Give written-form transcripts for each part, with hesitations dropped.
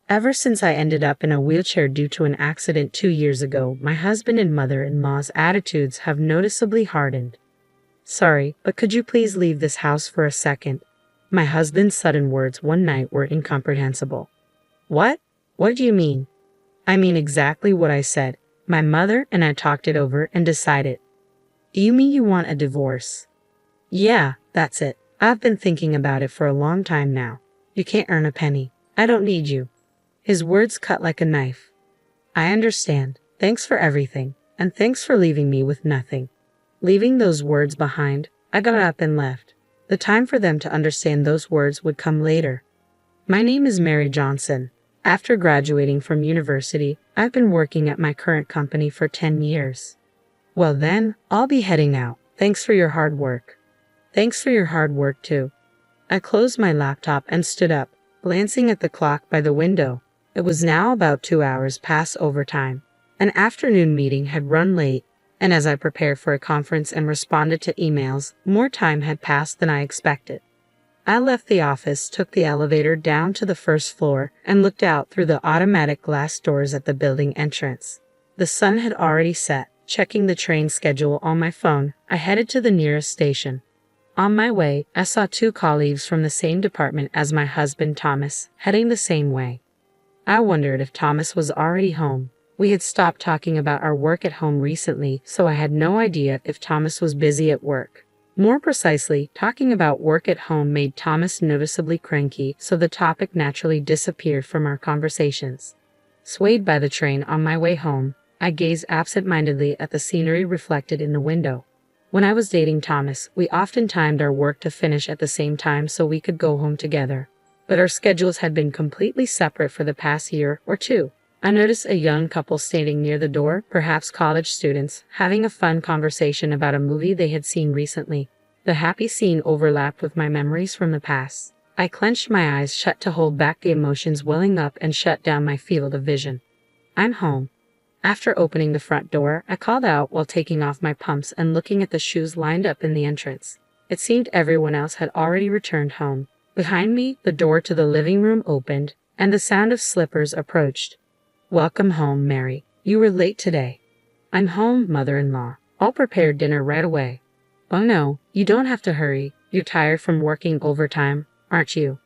Ever since I ended up in a wheelchair due to an accident 2 years ago, my husband and mother-in-law's attitudes have noticeably hardened. Sorry, but could you please leave this house for a second? My husband's sudden words one night were incomprehensible. What? What do you mean? I mean exactly what I said. My mother and I talked it over and decided. Do you mean you want a divorce? Yeah, that's it. I've been thinking about it for a long time now. You can't earn a penny. I don't need you. His words cut like a knife. I understand. Thanks for everything, and thanks for leaving me with nothing. Leaving those words behind, I got up and left. The time for them to understand those words would come later. My name is Mary Johnson. After graduating from university, I've been working at my current company for 10 years. Well then, I'll be heading out. Thanks for your hard work. Thanks for your hard work too. I closed my laptop and stood up, glancing at the clock by the window. It was now about 2 hours past overtime. An afternoon meeting had run late, and as I prepared for a conference and responded to emails, more time had passed than I expected. I left the office, took the elevator down to the first floor, and looked out through the automatic glass doors at the building entrance. The sun had already set. Checking the train schedule on my phone, I headed to the nearest station. On my way, I saw 2 colleagues from the same department as my husband Thomas, heading the same way. I wondered if Thomas was already home. We had stopped talking about our work at home recently, so I had no idea if Thomas was busy at work. More precisely, talking about work at home made Thomas noticeably cranky, so the topic naturally disappeared from our conversations. Swayed by the train on my way home, I gazed absent-mindedly at the scenery reflected in the window. When I was dating Thomas, we often timed our work to finish at the same time so we could go home together. But our schedules had been completely separate for the past year or two. I noticed a young couple standing near the door, perhaps college students, having a fun conversation about a movie they had seen recently. The happy scene overlapped with my memories from the past. I clenched my eyes shut to hold back the emotions welling up and shut down my field of vision. I'm home. After opening the front door, I called out while taking off my pumps and looking at the shoes lined up in the entrance. It seemed everyone else had already returned home. Behind me, the door to the living room opened, and the sound of slippers approached. Welcome home, Mary. You were late today. I'm home, mother-in-law. I'll prepare dinner right away. Oh no, you don't have to hurry. You're tired from working overtime, aren't you?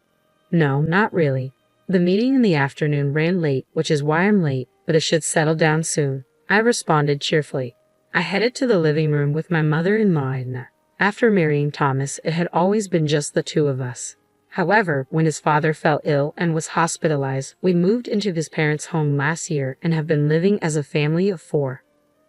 No, not really. The meeting in the afternoon ran late, which is why I'm late, but it should settle down soon. I responded cheerfully. I headed to the living room with my mother-in-law, Edna. After marrying Thomas, it had always been just the 2 of us. However, when his father fell ill and was hospitalized, we moved into his parents' home last year and have been living as a family of 4.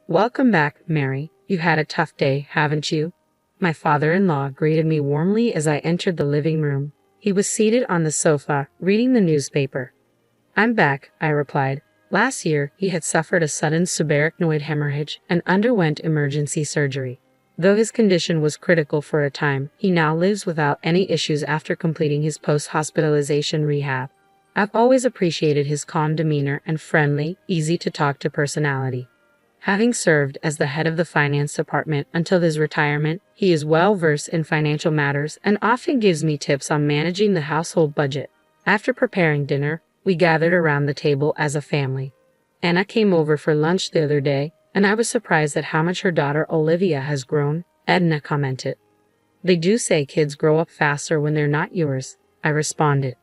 Welcome back, Mary. You've had a tough day, haven't you? My father-in-law greeted me warmly as I entered the living room. He was seated on the sofa, reading the newspaper. I'm back, I replied. Last year, he had suffered a sudden subarachnoid hemorrhage and underwent emergency surgery. Though his condition was critical for a time, he now lives without any issues after completing his post-hospitalization rehab. I've always appreciated his calm demeanor and friendly, easy-to-talk-to personality. Having served as the head of the finance department until his retirement, he is well-versed in financial matters and often gives me tips on managing the household budget. After preparing dinner, we gathered around the table as a family. Anna came over for lunch the other day, and I was surprised at how much her daughter Olivia has grown, Edna commented. They do say kids grow up faster when they're not yours, I responded.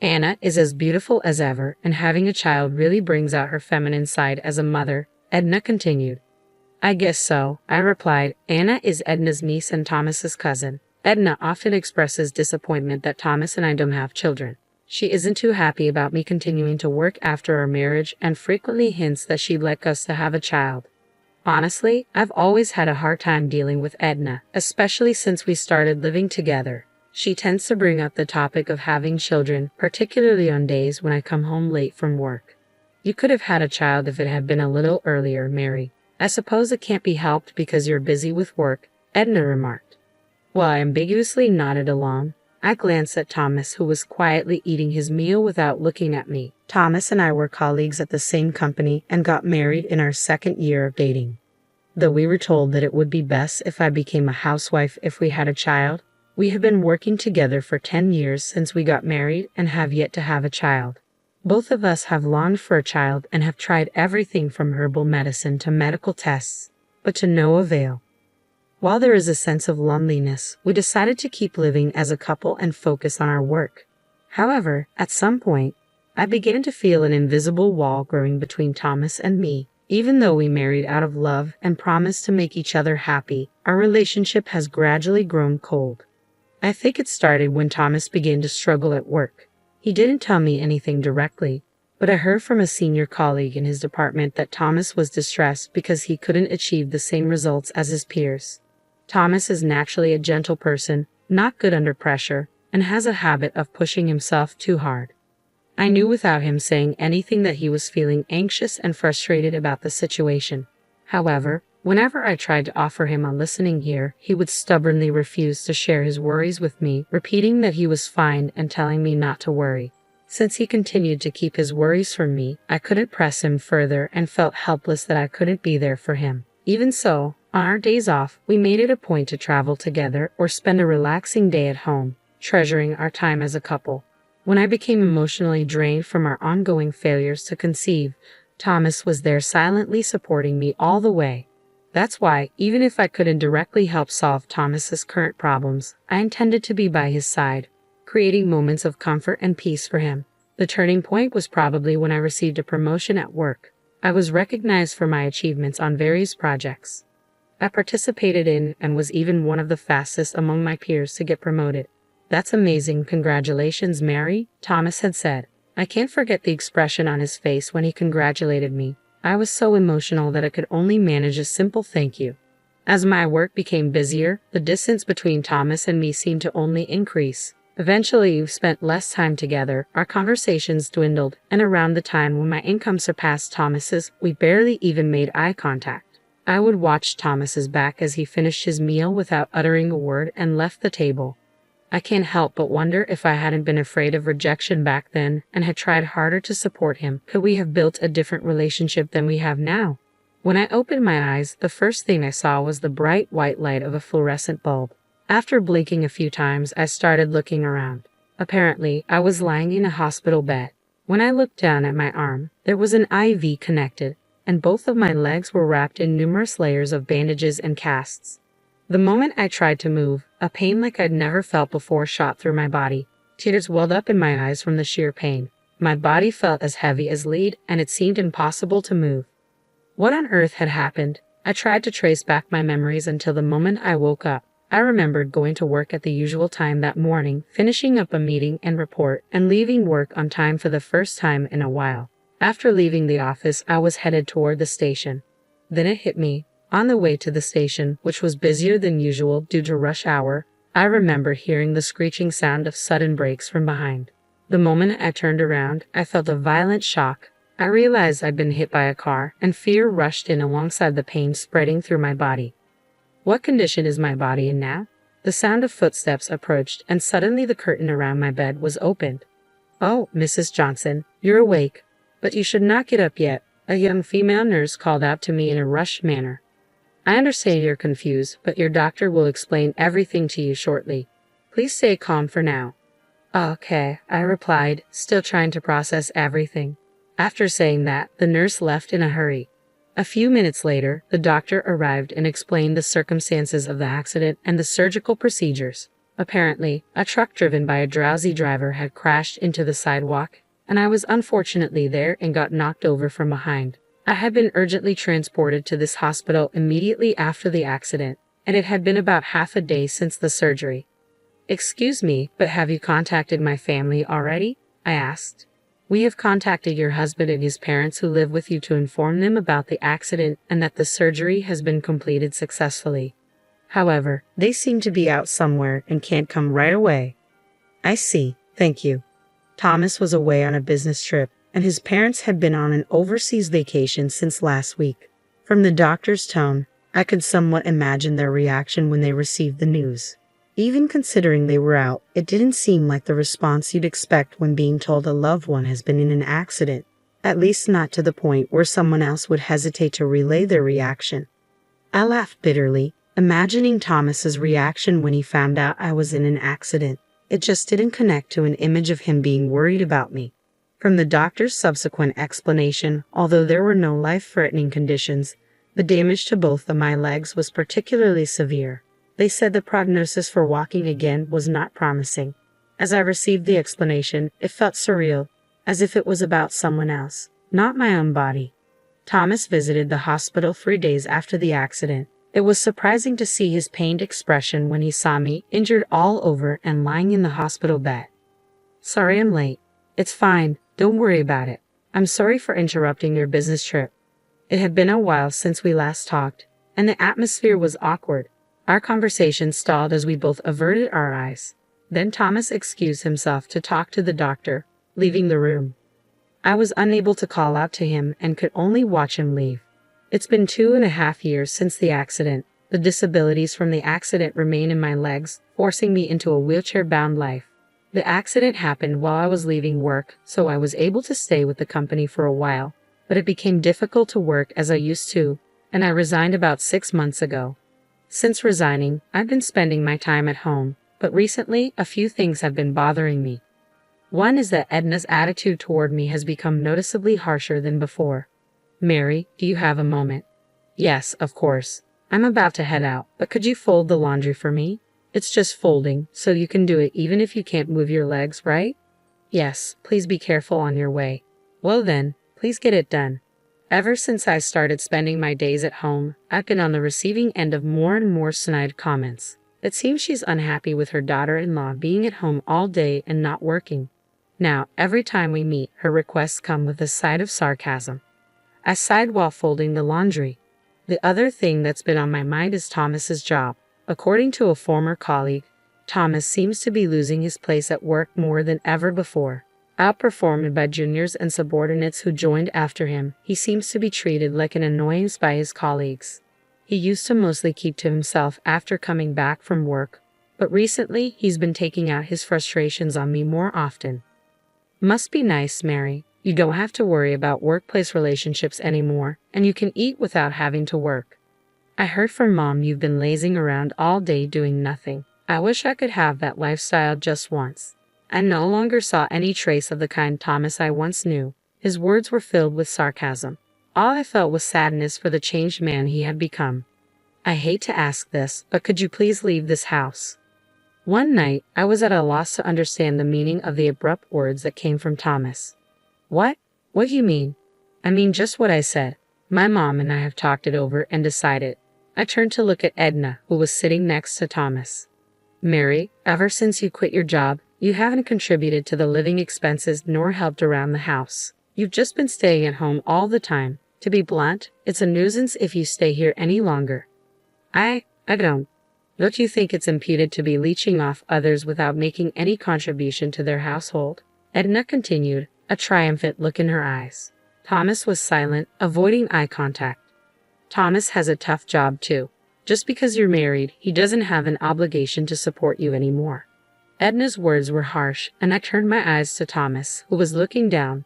Anna is as beautiful as ever, and having a child really brings out her feminine side as a mother, Edna continued. I guess so, I replied. Anna is Edna's niece and Thomas's cousin. Edna often expresses disappointment that Thomas and I don't have children. She isn't too happy about me continuing to work after our marriage and frequently hints that she'd like us to have a child. Honestly, I've always had a hard time dealing with Edna, especially since we started living together. She tends to bring up the topic of having children, particularly on days when I come home late from work. You could have had a child if it had been a little earlier, Mary. I suppose it can't be helped because you're busy with work, Edna remarked. While I ambiguously nodded along, I glanced at Thomas, who was quietly eating his meal without looking at me. Thomas and I were colleagues at the same company and got married in our 2nd year of dating. Though we were told that it would be best if I became a housewife if we had a child, we have been working together for 10 years since we got married and have yet to have a child. Both of us have longed for a child and have tried everything from herbal medicine to medical tests, but to no avail. While there is a sense of loneliness, we decided to keep living as a couple and focus on our work. However, at some point, I began to feel an invisible wall growing between Thomas and me. Even though we married out of love and promised to make each other happy, our relationship has gradually grown cold. I think it started when Thomas began to struggle at work. He didn't tell me anything directly, but I heard from a senior colleague in his department that Thomas was distressed because he couldn't achieve the same results as his peers. Thomas is naturally a gentle person, not good under pressure, and has a habit of pushing himself too hard. I knew without him saying anything that he was feeling anxious and frustrated about the situation. However, whenever I tried to offer him a listening ear, he would stubbornly refuse to share his worries with me, repeating that he was fine and telling me not to worry. Since he continued to keep his worries from me, I couldn't press him further and felt helpless that I couldn't be there for him. Even so, on our days off, we made it a point to travel together or spend a relaxing day at home, treasuring our time as a couple. When I became emotionally drained from our ongoing failures to conceive, Thomas was there silently supporting me all the way. That's why, even if I couldn't directly help solve Thomas's current problems, I intended to be by his side, creating moments of comfort and peace for him. The turning point was probably when I received a promotion at work. I was recognized for my achievements on various projects I participated in and was even one of the fastest among my peers to get promoted. "That's amazing, congratulations, Mary," Thomas had said. I can't forget the expression on his face when he congratulated me. I was so emotional that I could only manage a simple thank you. As my work became busier, the distance between Thomas and me seemed to only increase. Eventually, we spent less time together, our conversations dwindled, and around the time when my income surpassed Thomas's, we barely even made eye contact. I would watch Thomas's back as he finished his meal without uttering a word and left the table. I can't help but wonder if I hadn't been afraid of rejection back then and had tried harder to support him, could we have built a different relationship than we have now? When I opened my eyes, the first thing I saw was the bright white light of a fluorescent bulb. After blinking a few times, I started looking around. Apparently, I was lying in a hospital bed. When I looked down at my arm, there was an IV connected, and both of my legs were wrapped in numerous layers of bandages and casts. The moment I tried to move, a pain like I'd never felt before shot through my body. Tears welled up in my eyes from the sheer pain. My body felt as heavy as lead, and it seemed impossible to move. What on earth had happened? I tried to trace back my memories until the moment I woke up. I remembered going to work at the usual time that morning, finishing up a meeting and report, and leaving work on time for the first time in a while. After leaving the office, I was headed toward the station. Then it hit me. On the way to the station, which was busier than usual due to rush hour, I remember hearing the screeching sound of sudden brakes from behind. The moment I turned around, I felt a violent shock. I realized I'd been hit by a car, and fear rushed in alongside the pain spreading through my body. What condition is my body in now? The sound of footsteps approached, and suddenly the curtain around my bed was opened. "Oh, Mrs. Johnson, you're awake. But you should not get up yet," a young female nurse called out to me in a rushed manner. "I understand you're confused, but your doctor will explain everything to you shortly. Please stay calm for now." "Okay," I replied, still trying to process everything. After saying that, the nurse left in a hurry. A few minutes later, the doctor arrived and explained the circumstances of the accident and the surgical procedures. Apparently, a truck driven by a drowsy driver had crashed into the sidewalk, and I was unfortunately there and got knocked over from behind. I had been urgently transported to this hospital immediately after the accident, and it had been about half a day since the surgery. "Excuse me, but have you contacted my family already?" I asked. "We have contacted your husband and his parents who live with you to inform them about the accident and that the surgery has been completed successfully. However, they seem to be out somewhere and can't come right away." "I see, thank you." Thomas was away on a business trip, and his parents had been on an overseas vacation since last week. From the doctor's tone, I could somewhat imagine their reaction when they received the news. Even considering they were out, it didn't seem like the response you'd expect when being told a loved one has been in an accident, at least not to the point where someone else would hesitate to relay their reaction. I laughed bitterly, imagining Thomas's reaction when he found out I was in an accident. It just didn't connect to an image of him being worried about me. From the doctor's subsequent explanation, although there were no life-threatening conditions, the damage to both of my legs was particularly severe. They said the prognosis for walking again was not promising. As I received the explanation, it felt surreal, as if it was about someone else, not my own body. Thomas visited the hospital 3 days after the accident. It was surprising to see his pained expression when he saw me, injured all over and lying in the hospital bed. "Sorry I'm late." "It's fine, don't worry about it. I'm sorry for interrupting your business trip." It had been a while since we last talked, and the atmosphere was awkward. Our conversation stalled as we both averted our eyes. Then Thomas excused himself to talk to the doctor, leaving the room. I was unable to call out to him and could only watch him leave. It's been 2.5 years since the accident. The disabilities from the accident remain in my legs, forcing me into a wheelchair-bound life. The accident happened while I was leaving work, so I was able to stay with the company for a while, but it became difficult to work as I used to, and I resigned about 6 months ago. Since resigning, I've been spending my time at home, but recently a few things have been bothering me. One is that Edna's attitude toward me has become noticeably harsher than before. "Mary, do you have a moment?" "Yes, of course. I'm about to head out, but could you fold the laundry for me? It's just folding, so you can do it even if you can't move your legs, right?" "Yes, please be careful on your way." "Well then, please get it done." Ever since I started spending my days at home, I've been on the receiving end of more and more snide comments. It seems she's unhappy with her daughter-in-law being at home all day and not working. Now, every time we meet, her requests come with a side of sarcasm. I sighed while folding the laundry. The other thing that's been on my mind is Thomas's job. According to a former colleague, Thomas seems to be losing his place at work more than ever before. Outperformed by juniors and subordinates who joined after him, he seems to be treated like an annoyance by his colleagues. He used to mostly keep to himself after coming back from work, but recently he's been taking out his frustrations on me more often. "Must be nice, Mary. You don't have to worry about workplace relationships anymore, and you can eat without having to work. I heard from Mom you've been lazing around all day doing nothing. I wish I could have that lifestyle just once." I no longer saw any trace of the kind Thomas I once knew. His words were filled with sarcasm. All I felt was sadness for the changed man he had become. "I hate to ask this, but could you please leave this house?" One night, I was at a loss to understand the meaning of the abrupt words that came from Thomas. "What? What do you mean?" "I mean just what I said. My mom and I have talked it over and decided." I turned to look at Edna, who was sitting next to Thomas. "Mary, ever since you quit your job, you haven't contributed to the living expenses nor helped around the house. You've just been staying at home all the time. To be blunt, it's a nuisance if you stay here any longer." I Don't you think it's imputed to be leeching off others without making any contribution to their household?" Edna continued, a triumphant look in her eyes. Thomas was silent, avoiding eye contact. "Thomas has a tough job too. Just because you're married, he doesn't have an obligation to support you anymore." Edna's words were harsh, and I turned my eyes to Thomas, who was looking down.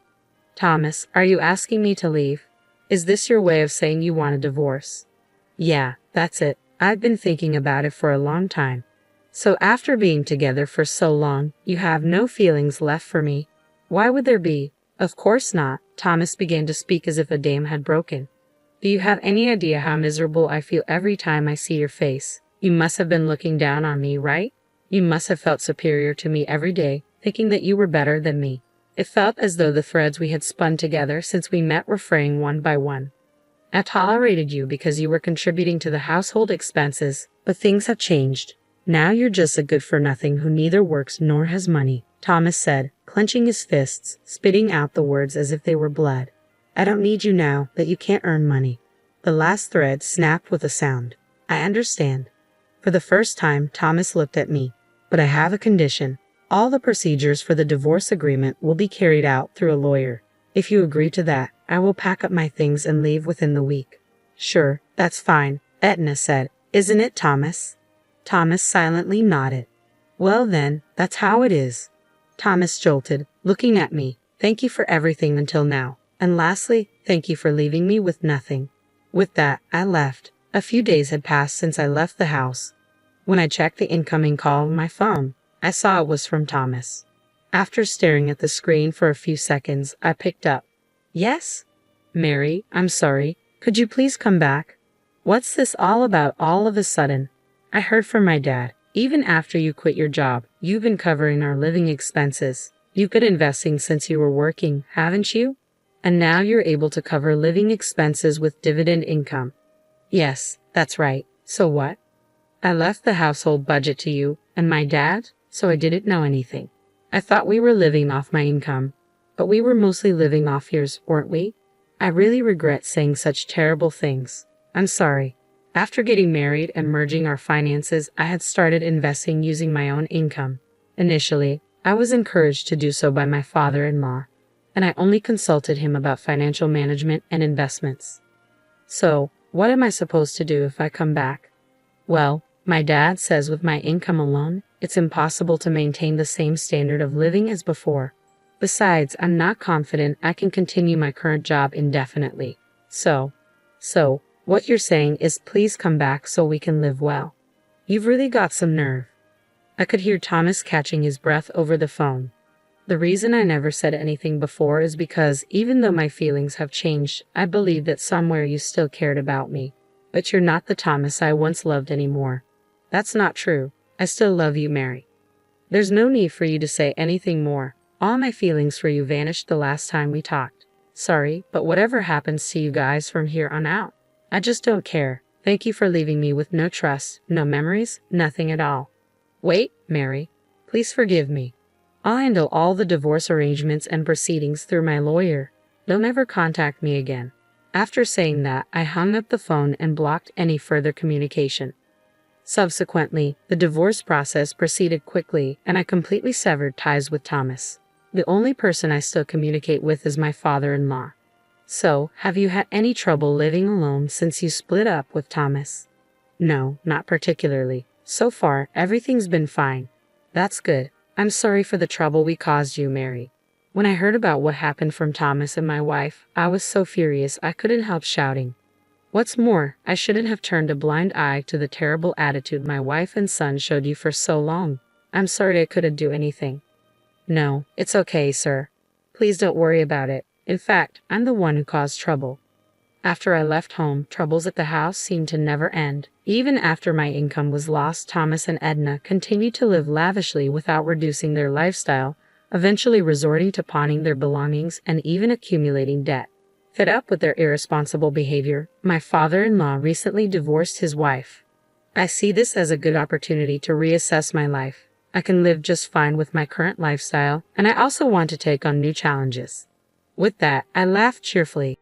"Thomas, are you asking me to leave? Is this your way of saying you want a divorce?" "Yeah, that's it. I've been thinking about it for a long time." "So after being together for so long, you have no feelings left for me?" "Why would there be? Of course not." Thomas began to speak as if a dam had broken. "Do you have any idea how miserable I feel every time I see your face? You must have been looking down on me, right? You must have felt superior to me every day, thinking that you were better than me." It felt as though the threads we had spun together since we met were fraying one by one. "I tolerated you because you were contributing to the household expenses, but things have changed. Now you're just a good-for-nothing who neither works nor has money," Thomas said, clenching his fists, spitting out the words as if they were blood. "I don't need you now that you can't earn money." The last thread snapped with a sound. "I understand." For the first time, Thomas looked at me. "But I have a condition. All the procedures for the divorce agreement will be carried out through a lawyer. If you agree to that, I will pack up my things and leave within the week." "Sure, that's fine," Edna said. "Isn't it, Thomas?" Thomas silently nodded. "Well then, that's how it is." Thomas jolted, looking at me. "Thank you for everything until now. And lastly, thank you for leaving me with nothing." With that, I left. A few days had passed since I left the house. When I checked the incoming call on my phone, I saw it was from Thomas. After staring at the screen for a few seconds, I picked up. Yes? Mary, I'm sorry. Could you please come back? What's this all about all of a sudden? I heard from my dad. Even after you quit your job, you've been covering our living expenses. You've been investing since you were working, haven't you? And now you're able to cover living expenses with dividend income. Yes, that's right. So what? I left the household budget to you and my dad, so I didn't know anything. I thought we were living off my income, but we were mostly living off yours, weren't we? I really regret saying such terrible things. I'm sorry. After getting married and merging our finances, I had started investing using my own income. Initially, I was encouraged to do so by my father-in-law, and I only consulted him about financial management and investments. So, what am I supposed to do if I come back? Well, my dad says with my income alone, it's impossible to maintain the same standard of living as before. Besides, I'm not confident I can continue my current job indefinitely. So, what you're saying is please come back so we can live well. You've really got some nerve. I could hear Thomas catching his breath over the phone. The reason I never said anything before is because even though my feelings have changed, I believe that somewhere you still cared about me. But you're not the Thomas I once loved anymore. That's not true. I still love you, Mary. There's no need for you to say anything more. All my feelings for you vanished the last time we talked. Sorry, but whatever happens to you guys from here on out, I just don't care. Thank you for leaving me with no trust, no memories, nothing at all. Wait, Mary. Please forgive me. I'll handle all the divorce arrangements and proceedings through my lawyer. They'll never contact me again. After saying that, I hung up the phone and blocked any further communication. Subsequently, the divorce process proceeded quickly, and I completely severed ties with Thomas. The only person I still communicate with is my father-in-law. So, have you had any trouble living alone since you split up with Thomas? No, not particularly. So far, everything's been fine. That's good. I'm sorry for the trouble we caused you, Mary. When I heard about what happened from Thomas and my wife, I was so furious I couldn't help shouting. What's more, I shouldn't have turned a blind eye to the terrible attitude my wife and son showed you for so long. I'm sorry I couldn't do anything. No, it's okay, sir. Please don't worry about it. In fact, I'm the one who caused trouble. After I left home, troubles at the house seemed to never end. Even after my income was lost, Thomas and Edna continued to live lavishly without reducing their lifestyle, eventually resorting to pawning their belongings and even accumulating debt. Fed up with their irresponsible behavior, my father-in-law recently divorced his wife. I see this as a good opportunity to reassess my life. I can live just fine with my current lifestyle, and I also want to take on new challenges. With that, I laughed cheerfully.